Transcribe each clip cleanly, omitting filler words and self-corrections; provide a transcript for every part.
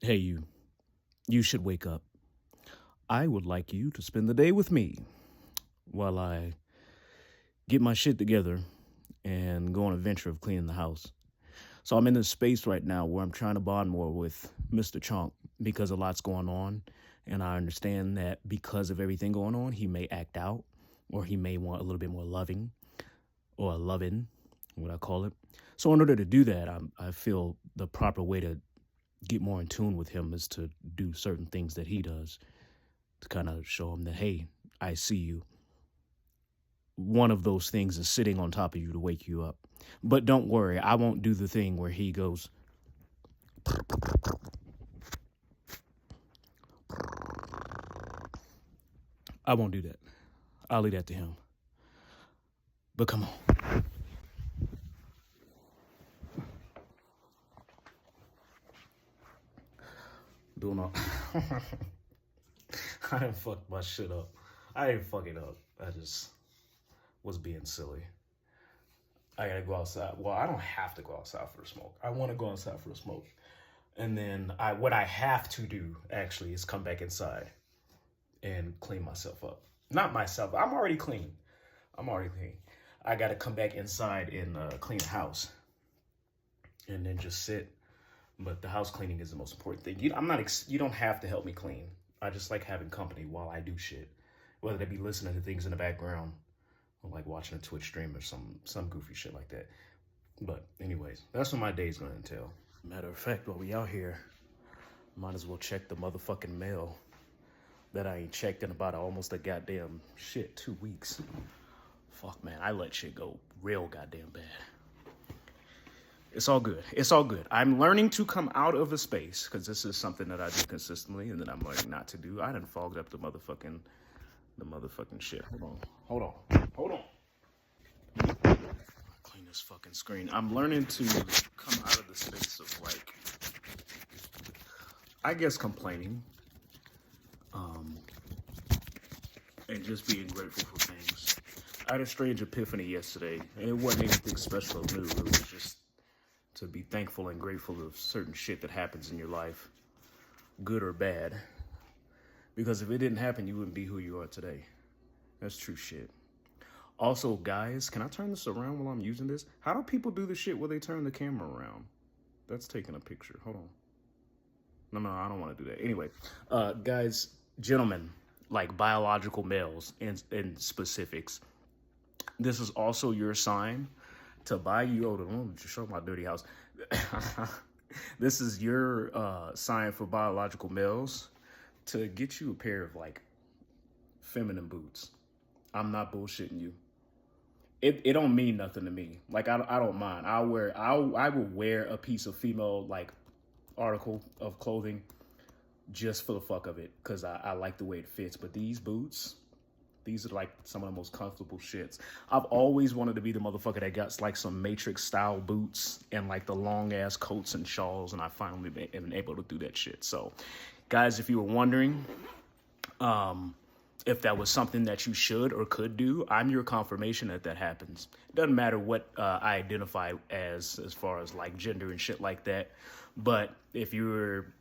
Hey, you should wake up. I would like you to spend the day with me while I get my shit together and go on a venture of cleaning the house. So I'm in this space right now where I'm trying to bond more with Mr. Chunk because a lot's going on. And I understand that because of everything going on, he may act out or he may want a little bit more loving or loving, what I call it. So in order to do that, I feel the proper way to get more in tune with him is to do certain things that he does to kind of show him that, hey, I see you. One of those things is sitting on top of you to wake you up. But don't worry, I won't do the thing where he goes, I won't do that. I'll leave that to him. But come on. Doing all. I didn't fuck my shit up. I didn't fuck it up. I just was being silly. I gotta go outside. Well, I don't have to go outside for a smoke. I want to go outside for a smoke. And then what I have to do actually is come back inside and clean myself up. Not myself. I'm already clean. I got to come back inside and clean the house and then just sit. But the house cleaning is the most important thing. You don't have to help me clean. I just like having company while I do shit. Whether they be listening to things in the background or like watching a Twitch stream or some goofy shit like that. But anyways, that's what my day's gonna entail. Matter of fact, while we out here, might as well check the motherfucking mail that I ain't checked in about almost a goddamn 2 weeks. Fuck, man, I let shit go real goddamn bad. It's all good. It's all good. I'm learning to come out of a space because this is something that I do consistently and that I'm learning not to do. I done fogged up the motherfucking shit. Hold on. Clean this fucking screen. I'm learning to come out of the space of like, I guess complaining, and just being grateful for things. I had a strange epiphany yesterday, and it wasn't anything special or new. It was just to be thankful and grateful of certain shit that happens in your life, good or bad. Because if it didn't happen, you wouldn't be who you are today. That's true shit. Also, guys, can I turn this around while I'm using this? How do people do the shit where they turn the camera around? That's taking a picture. Hold on. No, I don't want to do that. Anyway, guys, gentlemen, like biological males in specifics, this is also your sign to buy you. Oh, don't show my dirty house. This is your sign for biological males to get you a pair of like feminine boots. I'm not bullshitting you. It don't mean nothing to me. Like I don't mind. I will wear a piece of female like article of clothing just for the fuck of it because I like the way it fits. But these boots, these are like some of the most comfortable shits. I've always wanted to be the motherfucker that got like some Matrix style boots and like the long ass coats and shawls, and I finally been able to do that shit. So, guys, if you were wondering, if that was something that you should or could do, I'm your confirmation that happens. It doesn't matter what I identify as far as like gender and shit like that. But if you're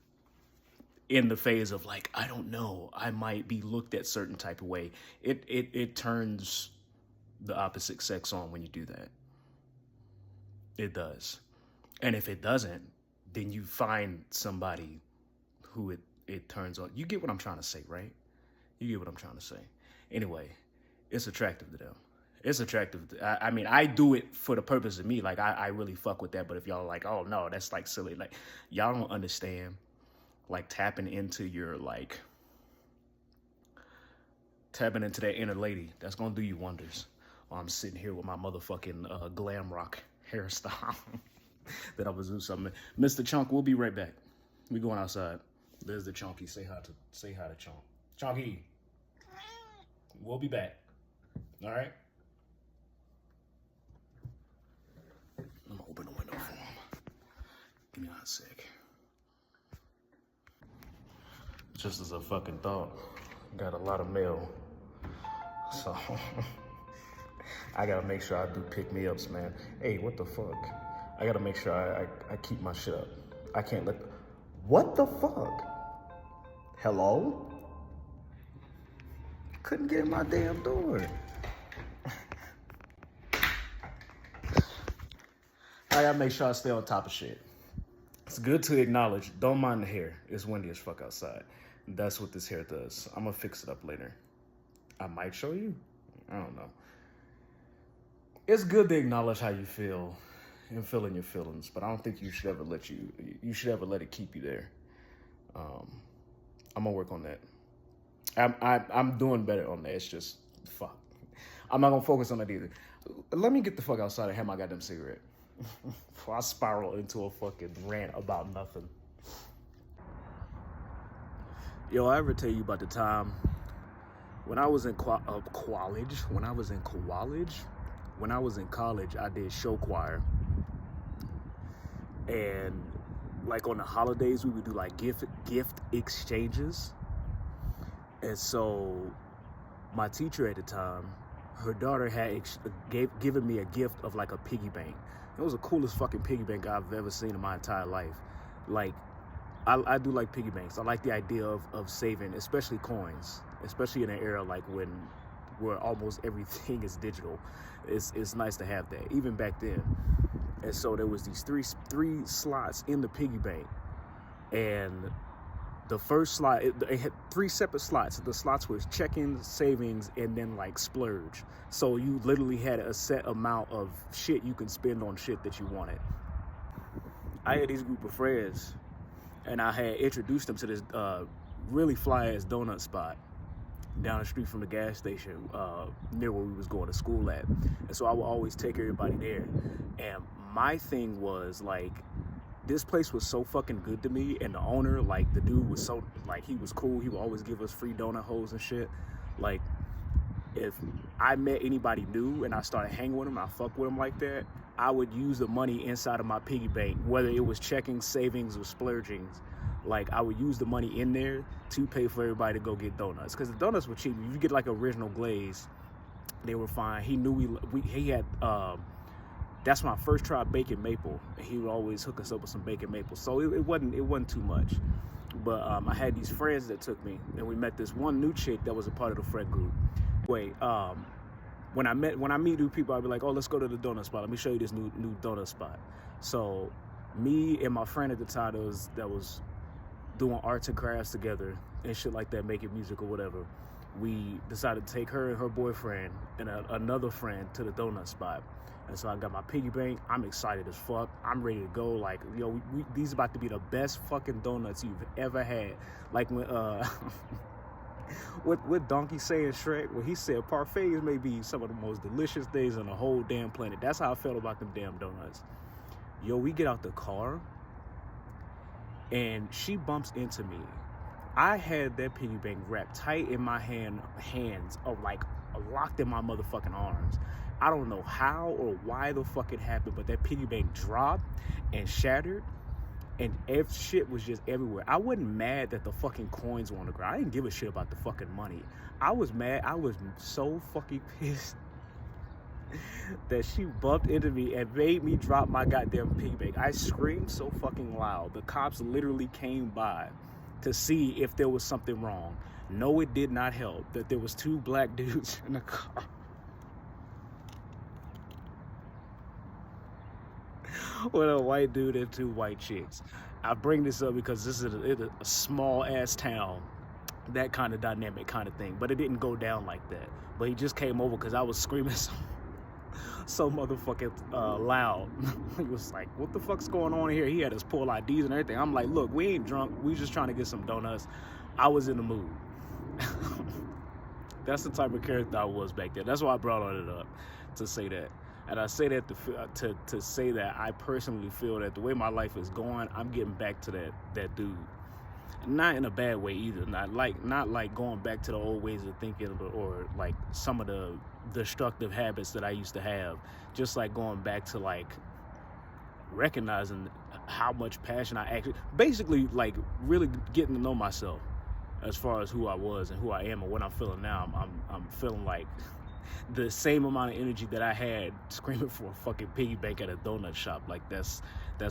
in the phase of like, I don't know, I might be looked at certain type of way, it turns the opposite sex on when you do that. It does. And if it doesn't, then you find somebody who it turns on. You get what I'm trying to say, right? You get what I'm trying to say. Anyway, it's attractive to them. It's attractive. I mean, I do it for the purpose of me. Like, I really fuck with that. But if y'all are like, oh, no, that's like silly. Like, y'all don't understand. Like, tapping into that inner lady. That's going to do you wonders. While I'm sitting here with my motherfucking glam rock hairstyle that I was doing something. Mr. Chunk, we'll be right back. We going outside. There's the Chunky. Say hi to Chunk. Chunky, we'll be back. All right? I'm gonna open the window for him. Give me a sec. Just as a fucking thought, got a lot of mail. So, I gotta make sure I do pick-me-ups, man. Hey, what the fuck? I gotta make sure I keep my shit up. I can't let... What the fuck? Hello? Couldn't get in my damn door. I gotta make sure I stay on top of shit. It's good to acknowledge, don't mind the hair. It's windy as fuck outside. That's what this hair does. I'm gonna fix it up later. I might show you. I don't know. It's good to acknowledge how you feel and feeling your feelings, but I don't think you should ever let it keep you there. I'm gonna work on that. I'm doing better on that. It's just, fuck. I'm not gonna focus on that either. Let me get the fuck outside and have my goddamn cigarette before I spiral into a fucking rant about nothing. Yo, I ever tell you about the time when I was in college? When I was in college, I did show choir. And like on the holidays, we would do like gift exchanges. And so my teacher at the time, her daughter had given me a gift of like a piggy bank. It was the coolest fucking piggy bank I've ever seen in my entire life. Like, I do like piggy banks. I like the idea of saving, especially coins, especially in an era like where almost everything is digital. It's nice to have that, even back then. And so there was these three slots in the piggy bank, and the first slot, it had 3 separate slots. The slots were checking, savings, and then like splurge. So you literally had a set amount of shit you can spend on shit that you wanted. I had these group of friends, and I had introduced them to this really fly-ass donut spot down the street from the gas station near where we was going to school at. And so I would always take everybody there. And my thing was, like, this place was so fucking good to me, and the owner, like, the dude was so, like, he was cool. He would always give us free donut holes and shit. Like, if I met anybody new and I started hanging with them, I fuck with them like that, I would use the money inside of my piggy bank, whether it was checking, savings, or splurgings. Like, I would use the money in there to pay for everybody to go get donuts, because the donuts were cheap. If you get like original glaze, they were fine. He knew he had that's when I first tried bacon maple, and he would always hook us up with some bacon maple. So it wasn't too much. But I had these friends that took me, and we met this one new chick that was a part of the friend group. Wait, when I meet new people, I'd be like, oh, let's go to the donut spot. Let me show you this new donut spot. So me and my friend at the time that was doing arts and crafts together and shit like that, making music or whatever, we decided to take her and her boyfriend and another friend to the donut spot. And so I got my piggy bank. I'm excited as fuck. I'm ready to go. Like, yo, these about to be the best fucking donuts you've ever had. Like when what Donkey say in Shrek, where he said parfaits may be some of the most delicious things on the whole damn planet. That's how I felt about them damn donuts. Yo, we get out the car, and she bumps into me. I had that piggy bank wrapped tight in my hands, of like locked in my motherfucking arms. I don't know how or why the fuck it happened, but that piggy bank dropped and shattered, and shit was just everywhere. I wasn't mad that the fucking coins were on the ground. I didn't give a shit about the fucking money. I was mad. I was so fucking pissed that she bumped into me and made me drop my goddamn piggy bank. I screamed so fucking loud. The cops literally came by to see if there was something wrong. No, it did not help that there was 2 black dudes in the car. With a white dude and 2 white chicks. I bring this up because this is a small ass town, that kind of dynamic kind of thing, but it didn't go down like that. But he just came over because I was screaming so motherfucking loud. He was like, what the fuck's going on here? He had his pull IDs and everything. I'm like, look, we ain't drunk, we just trying to get some donuts. I was in the mood. That's the type of character I was back then. That's why I brought it up, to say that. And I say that to say that I personally feel that the way my life is going, I'm getting back to that dude. Not in a bad way either. Not like going back to the old ways of thinking, or like some of the destructive habits that I used to have. Just like going back to like recognizing how much passion I actually, basically like really getting to know myself as far as who I was and who I am and what I'm feeling now. I'm feeling like the same amount of energy that I had screaming for a fucking piggy bank at a donut shop. Like that's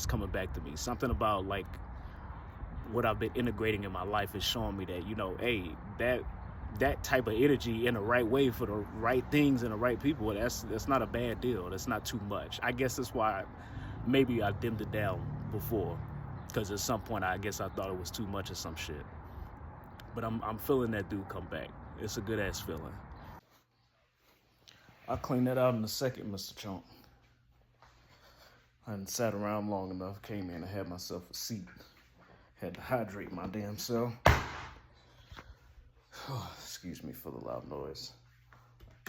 coming back to me. Something about like what I've been integrating in my life is showing me that, you know, hey, that type of energy in the right way for the right things and the right people, that's not a bad deal. That's not too much. I guess that's why maybe I dimmed it down before, because at some point I guess I thought it was too much of some shit. But I'm feeling that dude come back. It's a good ass feeling. I'll clean that out in a second, Mr. Chunk. I hadn't sat around long enough. Came in and had myself a seat. Had to hydrate my damn self. Oh, excuse me for the loud noise.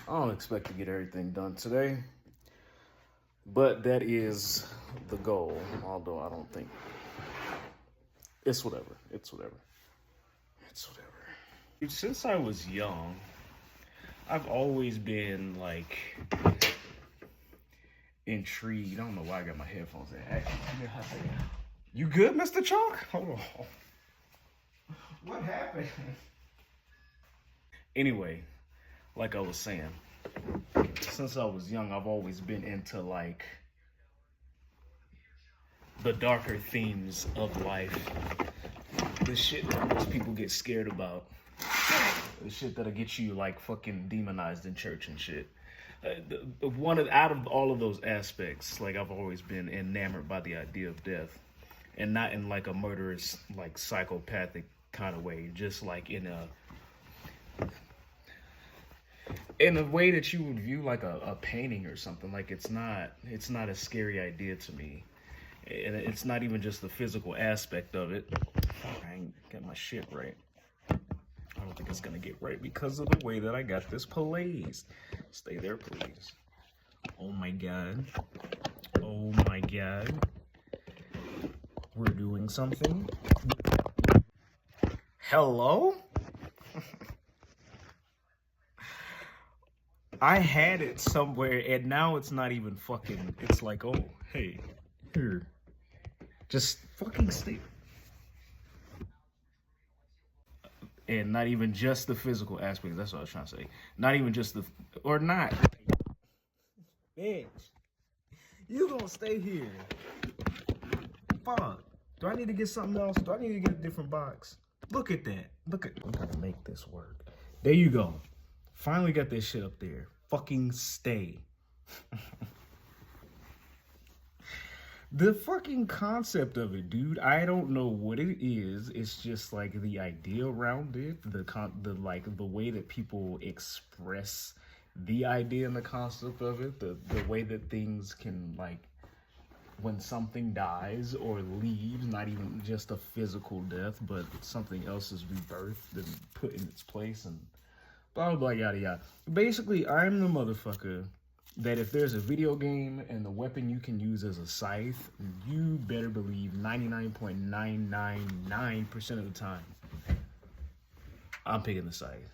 I don't expect to get everything done today, but that is the goal, although I don't think. It's whatever. It's whatever. It's whatever. Since I was young, I've always been, like, intrigued. I don't know why I got my headphones in. You good, Mr. Chalk? Hold on. What happened? Anyway, like I was saying, since I was young, I've always been into, like, the darker themes of life. The shit that most people get scared about. The shit that'll get you, like, fucking demonized in church and shit. Out of all of those aspects, like, I've always been enamored by the idea of death. And not in, like, a murderous, like, psychopathic kind of way. Just, like, in a way that you would view, like, a painting or something. Like, it's not a scary idea to me. And it's not even just the physical aspect of it. I ain't got my shit right. I don't think it's gonna get right because of the way that I got this placed. Stay there, please. Oh my god. Oh my god. We're doing something. Hello? I had it somewhere and now it's not even fucking, it's like, oh, hey, here. Just fucking stay. And not even just the physical aspects. That's what I was trying to say. Not even just or not. Bitch. You gonna stay here. Fuck. Do I need to get something else? Do I need to get a different box? Look at that. I'm gonna make this work. There you go. Finally got this shit up there. Fucking stay. The fucking concept of it, dude, I don't know what it is. It's just like the idea around it, the way that people express the idea and the concept of it, the way that things can, like, when something dies or leaves, not even just a physical death, but something else is rebirthed and put in its place and blah, blah, blah, yada, yada. Basically, I'm the motherfucker that if there's a video game and the weapon you can use as a scythe, you better believe 99.999% of the time, I'm picking the scythe.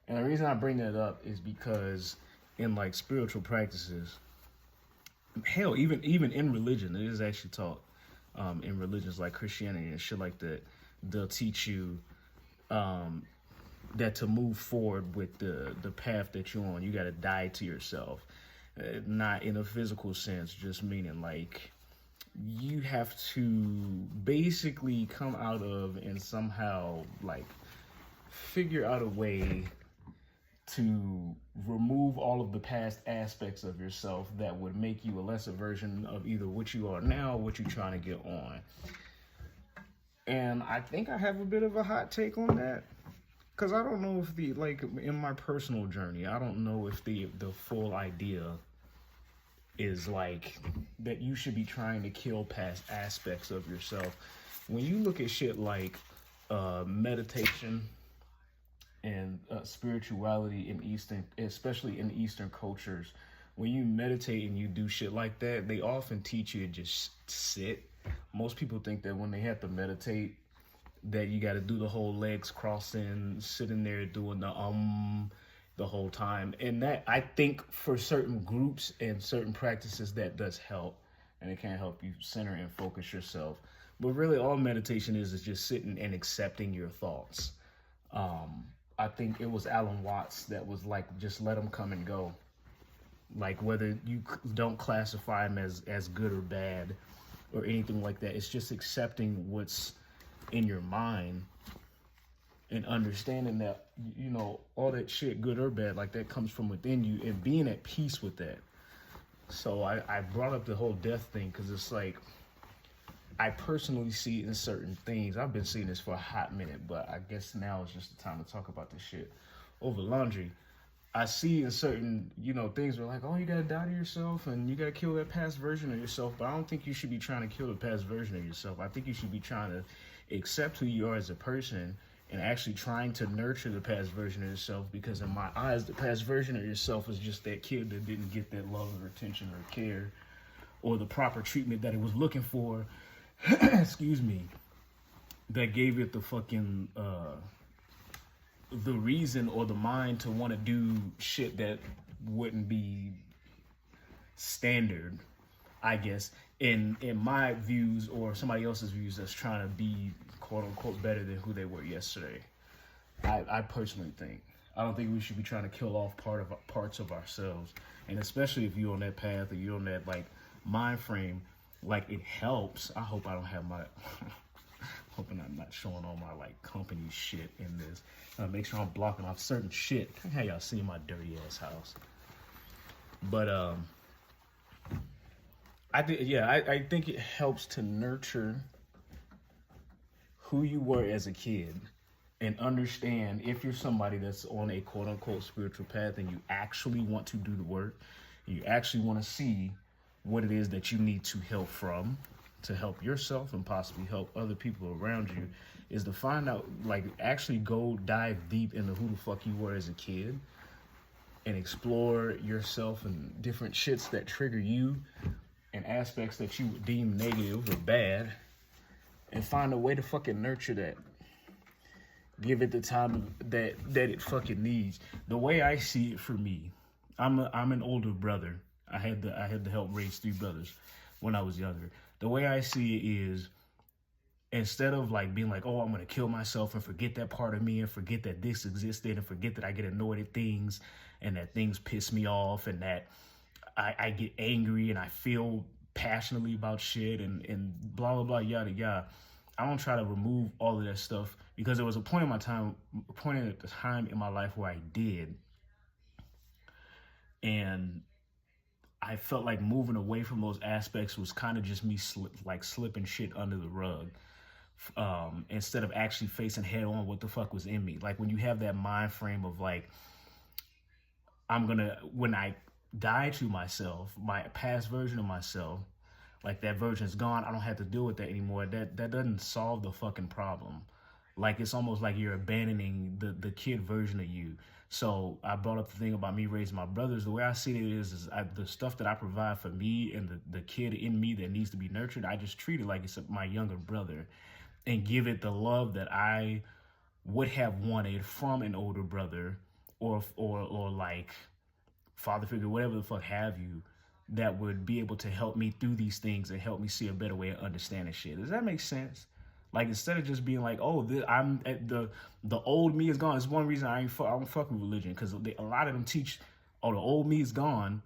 And the reason I bring that up is because in, like, spiritual practices, hell, even in religion, it is actually taught in religions like Christianity and shit like that. They'll teach you that to move forward with the path that you're on, you got to die to yourself. Not in a physical sense, just meaning, like, you have to basically come out of and somehow, like, figure out a way to remove all of the past aspects of yourself that would make you a lesser version of either what you are now or what you're trying to get on. And I think I have a bit of a hot take on that. Because I don't know if in my personal journey, I don't know if the full idea is, like, that you should be trying to kill past aspects of yourself. When you look at shit like meditation and spirituality in especially in Eastern cultures, when you meditate and you do shit like that, they often teach you to just sit. Most people think that when they have to meditate, that you got to do the whole legs crossing, sitting there doing the whole time. And that, I think, for certain groups and certain practices, that does help. And it can help you center and focus yourself. But really, all meditation is just sitting and accepting your thoughts. I think it was Alan Watts that was like, just let them come and go. Like, whether you don't classify them as good or bad or anything like that. It's just accepting what's in your mind, and understanding that, you know, all that shit, good or bad, like that comes from within you, and being at peace with that. So I brought up the whole death thing because it's like, I personally see it in certain things. I've been seeing this for a hot minute, but I guess now is just the time to talk about this shit over laundry. I see in certain, you know, things where like, oh, you gotta die to yourself and you gotta kill that past version of yourself. But I don't think you should be trying to kill the past version of yourself. I think you should be trying to accept who you are as a person and actually trying to nurture the past version of yourself, because in my eyes, the past version of yourself is just that kid that didn't get that love or attention or care or the proper treatment that it was looking for. Excuse me. That gave it the fucking, the reason or the mind to want to do shit that wouldn't be standard, I guess, in my views or somebody else's views that's trying to be quote unquote better than who they were yesterday. I personally think. I don't think we should be trying to kill off parts of ourselves. And especially if you're on that path or you're on that like mind frame, like it helps. I hope I don't have my hoping I'm not showing all my like company shit in this. Make sure I'm blocking off certain shit. How y'all see my dirty ass house? But I think it helps to nurture who you were as a kid and understand if you're somebody that's on a quote unquote spiritual path and you actually want to do the work, and you actually want to see what it is that you need to help from to help yourself and possibly help other people around you, is to find out, like, actually go dive deep into who the fuck you were as a kid and explore yourself and different shits that trigger you and aspects that you would deem negative or bad, and find a way to fucking nurture that. Give it the time that it fucking needs. The way I see it for me, I'm an older brother. I had to help raise 3 brothers when I was younger. The way I see it is, instead of like being like, oh, I'm gonna kill myself and forget that part of me and forget that this existed and forget that I get annoyed at things and that things piss me off and that I get angry and I feel passionately about shit and blah, blah, blah, yada, yada. I don't try to remove all of that stuff, because there was a point in the time in my life where I did. And I felt like moving away from those aspects was kind of just me slipping shit under the rug, instead of actually facing head on what the fuck was in me. Like when you have that mind frame of like, when I die to myself, my past version of myself, like that version is gone, I don't have to deal with that anymore. That doesn't solve the fucking problem. Like it's almost like you're abandoning the kid version of you. So I brought up the thing about me raising my brothers. The way I see it is the stuff that I provide for me and the kid in me that needs to be nurtured, I just treat it like it's my younger brother and give it the love that I would have wanted from an older brother or like father figure, whatever the fuck have you, that would be able to help me through these things and help me see a better way of understanding shit. Does that make sense? Like instead of just being like, oh, I'm at the old me is gone. It's one reason I don't fuck with religion, because a lot of them teach, oh, the old me is gone,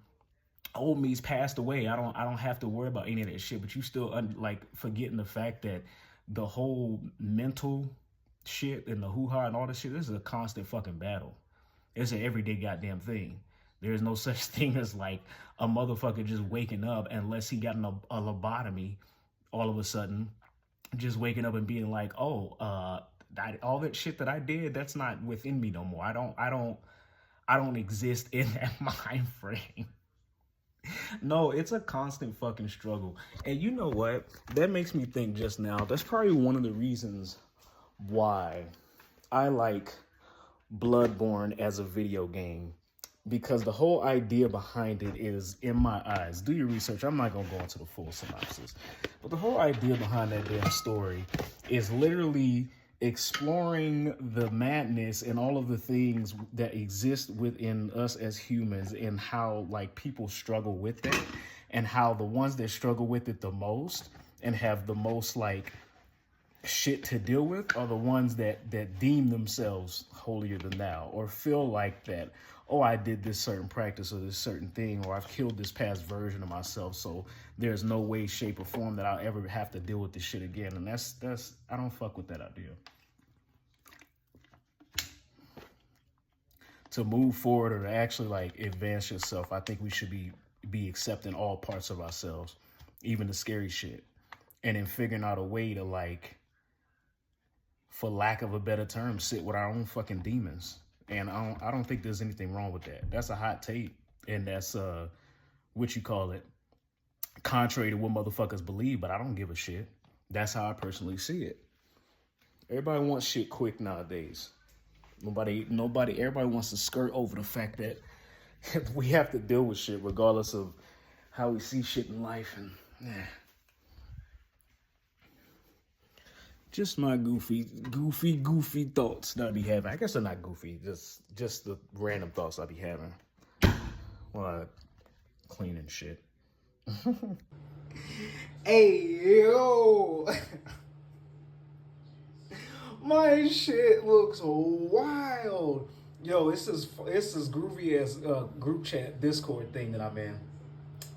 old me's passed away. I don't have to worry about any of that shit. But you still like forgetting the fact that the whole mental shit and the hoo-ha and all this shit, this is a constant fucking battle. It's an everyday goddamn thing. There's no such thing as like a motherfucker just waking up, unless he got a lobotomy all of a sudden, just waking up and being like, oh, all that shit that I did, that's not within me no more. I don't exist in that mind frame. No, it's a constant fucking struggle. And you know what? That makes me think just now, that's probably one of the reasons why I like Bloodborne as a video game. Because the whole idea behind it is, in my eyes, do your research. I'm not going to go into the full synopsis. But the whole idea behind that damn story is literally exploring the madness and all of the things that exist within us as humans, and how like people struggle with it, and how the ones that struggle with it the most and have the most like shit to deal with are the ones that deem themselves holier than thou, or feel like that, oh, I did this certain practice or this certain thing, or I've killed this past version of myself, so there's no way, shape, or form that I'll ever have to deal with this shit again. And that's I don't fuck with that idea. To move forward or to actually like advance yourself, I think we should be accepting all parts of ourselves, even the scary shit, and then figuring out a way to, like, for lack of a better term, sit with our own fucking demons. And I don't think there's anything wrong with that. That's a hot take, and that's what you call it, contrary to what motherfuckers believe. But I don't give a shit. That's how I personally see it. Everybody wants shit quick nowadays. Everybody wants to skirt over the fact that we have to deal with shit regardless of how we see shit in life. And just my goofy thoughts that I be having. I guess they're not goofy, just the random thoughts I be having while I cleaning shit. Hey, yo. My shit looks wild. Yo, it's this groovy ass group chat Discord thing that I'm in.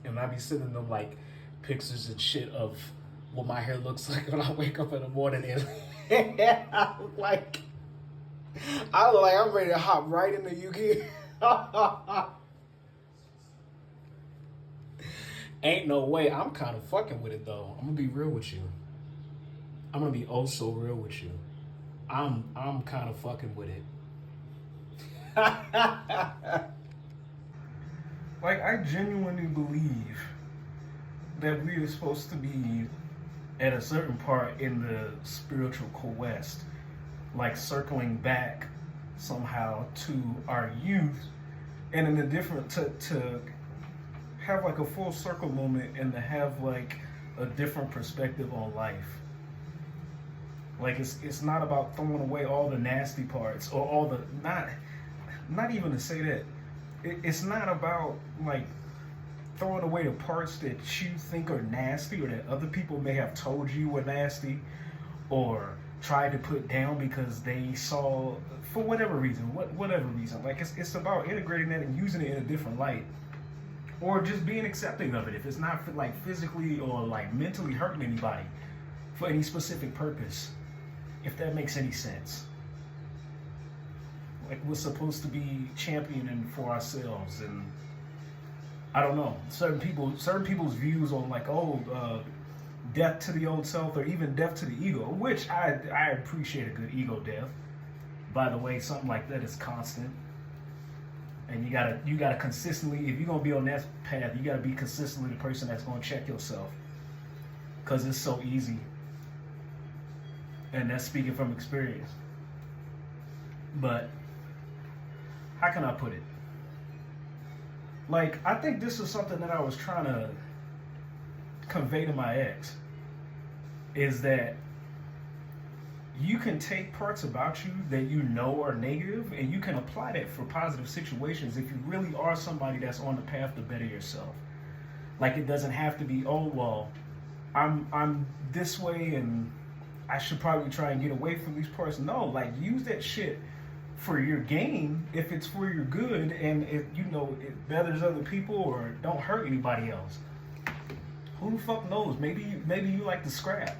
And I be sending them like pictures and shit of what my hair looks like when I wake up in the morning. And I look like I'm ready to hop right into Yu-Gi. Ain't no way. I'm kind of fucking with it though. I'm gonna be real with you. I'm gonna be oh so real with you. I'm kind of fucking with it. Like, I genuinely believe that we are supposed to be at a certain part in the spiritual quest, like circling back somehow to our youth, and in a different to have like a full circle moment and to have like a different perspective on life. Like, it's not about throwing away all the nasty parts or all the not even to say that it's not about like throwing away the parts that you think are nasty or that other people may have told you were nasty or tried to put down because they saw, for whatever reason. Like, it's about integrating that and using it in a different light, or just being accepting of it if it's not like physically or like mentally hurting anybody for any specific purpose, if that makes any sense. Like, we're supposed to be championing for ourselves, and I don't know, certain people's views on like, death to the old self, or even death to the ego, which I appreciate a good ego death. By the way, something like that is constant, and you gotta consistently, if you're gonna be on that path, you gotta be consistently the person that's gonna check yourself, because it's so easy, and that's speaking from experience. But how can I put it? Like, I think this is something that I was trying to convey to my ex, is that you can take parts about you that you know are negative, and you can apply that for positive situations if you really are somebody that's on the path to better yourself. Like, it doesn't have to be, oh, well, I'm this way and I should probably try and get away from these parts. No, like, use that shit for your gain if it's for your good, and if it betters other people or don't hurt anybody else. Who the fuck knows? Maybe you like to scrap,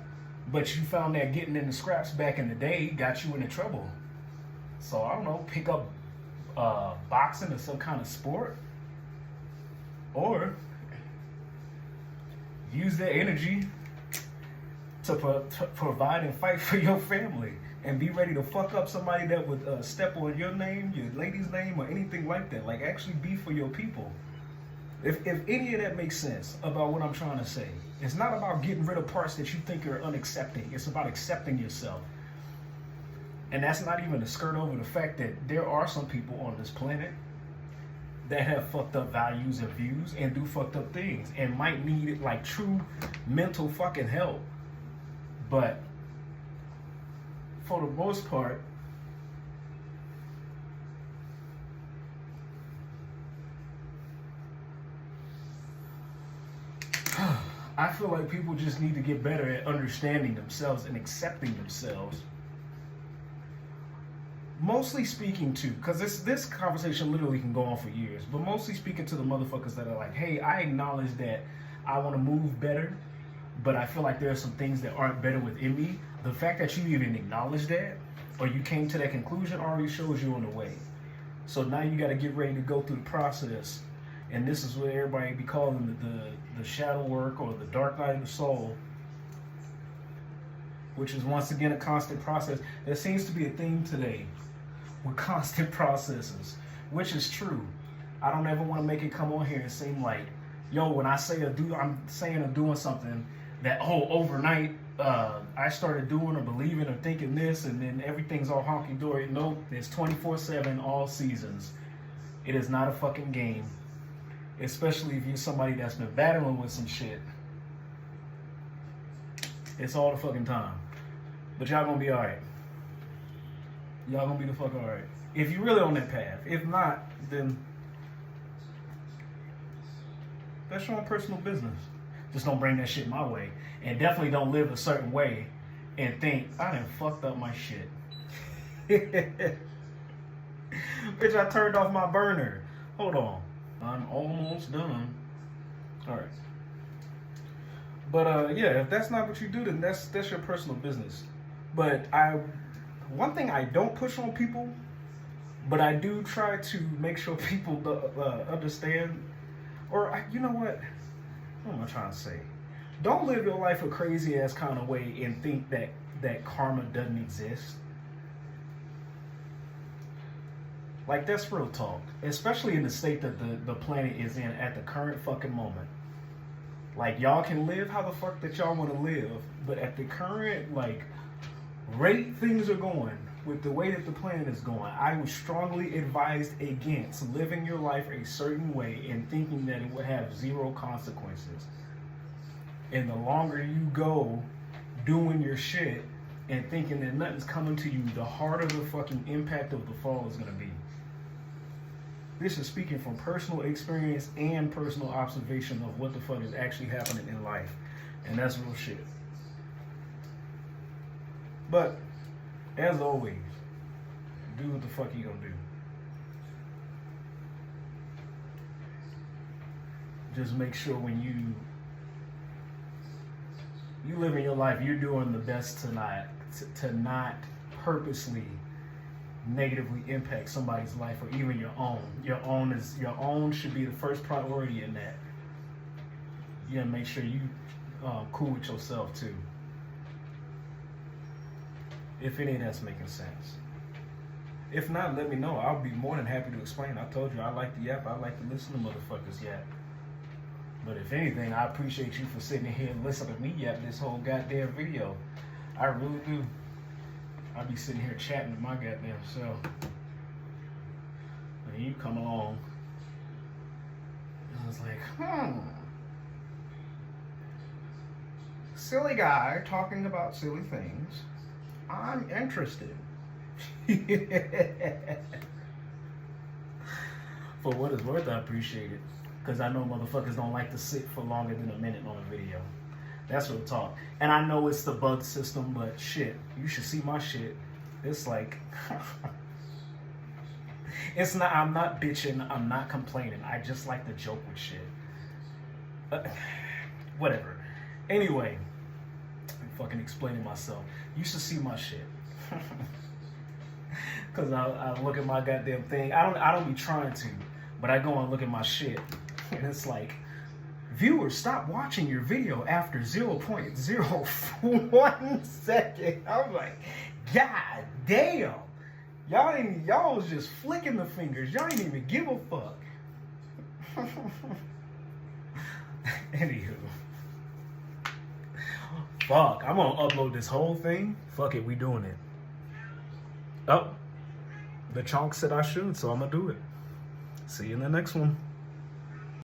but you found that getting in the scraps back in the day got you into trouble. So I don't know, pick up boxing or some kind of sport, or use that energy to provide and fight for your family, and be ready to fuck up somebody that would step on your name, your lady's name, or anything like that. Like, actually be for your people. If any of that makes sense about what I'm trying to say, it's not about getting rid of parts that you think are unaccepting. It's about accepting yourself. And that's not even to skirt over the fact that there are some people on this planet that have fucked up values and views and do fucked up things and might need like true mental fucking help. But for the most part, I feel like people just need to get better at understanding themselves and accepting themselves. Mostly speaking to, because this conversation literally can go on for years, but mostly speaking to the motherfuckers that are like, hey, I acknowledge that I want to move better, but I feel like there are some things that aren't better within me. The fact that you even acknowledge that, or you came to that conclusion, already shows you on the way. So now you got to get ready to go through the process. And this is what everybody be calling the shadow work or the dark night of the soul, which is once again a constant process. There seems to be a theme today with constant processes, which is true. I don't ever want to make it come on here and seem like, yo, when I say I'm saying or doing something that, overnight I started doing or believing or thinking this and then everything's all honky-dory. Nope, it's 24/7 all seasons. It is not a fucking game. Especially if you're somebody that's been battling with some shit. It's all the fucking time. But y'all gonna be alright. Y'all gonna be the fuck alright. If you're really on that path. If not, then that's your own personal business. Just don't bring that shit my way. And definitely don't live a certain way and think, I done fucked up my shit. Bitch, I turned off my burner. Hold on. I'm almost done. Alright. But yeah, if that's not what you do, then that's your personal business. But one thing I don't push on people, but I do try to make sure people understand, or you know what am I trying to say? Don't live your life a crazy ass kind of way and think that karma doesn't exist. Like, that's real talk. Especially in the state that the planet is in at the current fucking moment. Like, y'all can live how the fuck that y'all want to live, but at the current, like, rate things are going, with the way that the planet is going, I was strongly advised against living your life a certain way and thinking that it would have zero consequences. And the longer you go doing your shit and thinking that nothing's coming to you, the harder the fucking impact of the fall is going to be. This is speaking from personal experience and personal observation of what the fuck is actually happening in life. And that's real shit. But, as always, do what the fuck you gonna do. Just make sure when you live in your life, you're doing the best to not purposely negatively impact somebody's life or even your own. Your own should be the first priority in that. You gotta make sure you cool with yourself too. If any of that's making sense. If not, let me know. I'll be more than happy to explain. I told you I like the yap. I like to listen to motherfuckers yap. But if anything, I appreciate you for sitting here and listening to me yap this whole goddamn video. I really do. I be sitting here chatting to my goddamn self. And you come along. And I was like, silly guy talking about silly things. I'm interested. For what it's worth, I appreciate it. Because I know motherfuckers don't like to sit for longer than a minute on a video. That's real talk. And I know it's the bug system, but shit, you should see my shit. It's like, it's not, I'm not bitching, I'm not complaining. I just like to joke with shit. Whatever. Anyway, I'm fucking explaining myself. You should see my shit. Cause I look at my goddamn thing. I don't be trying to, but I go and look at my shit, and it's like, viewers, stop watching your video after 0.01 second. I'm like, God damn, y'all was just flicking the fingers. Y'all ain't even give a fuck. Anywho. Fuck, I'm gonna upload this whole thing. Fuck it, we doing it. Oh, the chonk said I should, so I'm gonna do it. See you in the next one.